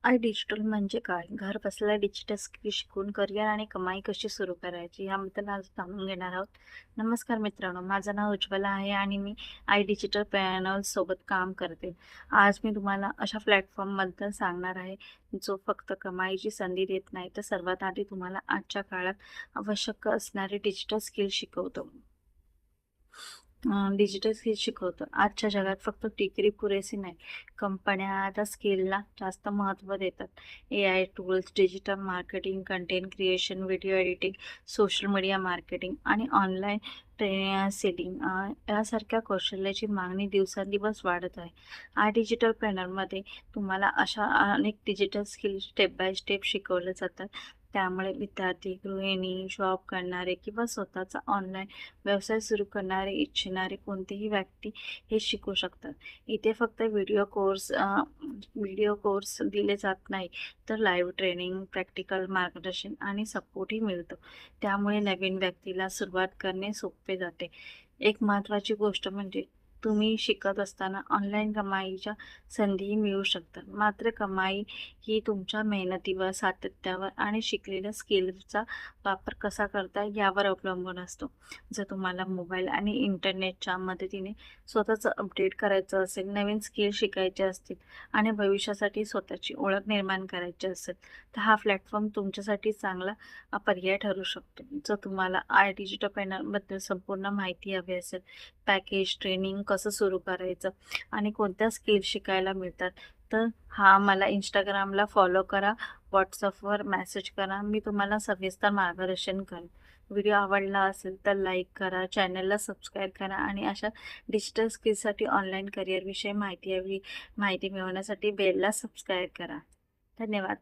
I digital म्हणजे काय? घर बसल्या डिजिटल स्किल शिकून करिअर आणि कमाई कशी सुरू करायची याबद्दल आज जाणून घेणार आहोत. नमस्कार मित्रांनो, माझं नाव उज्ज्वला आहे आणि मी आय डिजिटल पॅनल सोबत काम करते. आज मी तुम्हाला अशा प्लॅटफॉर्मबद्दल सांगणार आहे, जो फक्त कमाईची संधी देत नाही, तर सर्वात आधी तुम्हाला आजच्या काळात आवश्यक असणारे डिजिटल स्किल शिकवतो. डिजिटल स्किल शिकवतो. आजच्या जगात फक्त डिग्री पुरेसी नाही. कंपन्या आता स्किलला जास्त महत्त्व देतात. AI tools, digital marketing, content creation, video editing, social media marketing आणि ऑनलाईन सेलिंग यासारख्या कौशल्याची मागणी दिवसेंदिवस वाढत आहे. डिजिटल प्लॅनरमध्ये तुम्हाला अशा अनेक digital skill step by step शिकवले जातात. त्यामुळे विद्यार्थी, गृहिणी, जॉब करणारे किंवा स्वतःचा ऑनलाईन व्यवसाय सुरू करणारे इच्छिणारे कोणतीही व्यक्ती हे शिकू शकतात. इथे फक्त व्हिडिओ कोर्स दिले जात नाही, तर लाईव्ह ट्रेनिंग, प्रॅक्टिकल मार्गदर्शन आणि सपोर्टही मिळतो. त्यामुळे नवीन व्यक्तीला सुरुवात करणे सोपे जाते. एक महत्त्वाची गोष्ट म्हणजे तुम्ही शिकत असताना ऑनलाईन कमाईच्या संधीही मिळू शकतात. मात्र कमाई ही तुमच्या मेहनतीवर, सातत्यावर आणि शिकलेल्या स्किलचा वापर कसा करता यावर अवलंबून असतो. जर तुम्हाला मोबाईल आणि इंटरनेटच्या मदतीने स्वतःचं अपडेट करायचं असेल, नवीन स्किल शिकायचे असतील आणि भविष्यासाठी स्वतःची ओळख निर्माण करायची असेल, तर हा प्लॅटफॉर्म तुमच्यासाठी चांगला पर्याय ठरू शकतो. जर तुम्हाला डिजिटल पॅनलबद्दल संपूर्ण माहिती हवी असेल, पॅकेज, ट्रेनिंग कसं सुरू करायचं आणि कोणत्या स्किल शिकायला मिळतात, तर मला Instagramला फॉलो करा, WhatsAppवर मेसेज करा. मी तुम्हाला सविस्तर मार्गदर्शन करेन. व्हिडिओ आवडला असेल तर लाईक करा, चॅनलला सबस्क्राईब करा आणि अशा डिजिटल स्किलसाठी ऑनलाईन करिअरविषयी माहिती मिळवण्यासाठी बेलला सबस्क्राईब करा. धन्यवाद.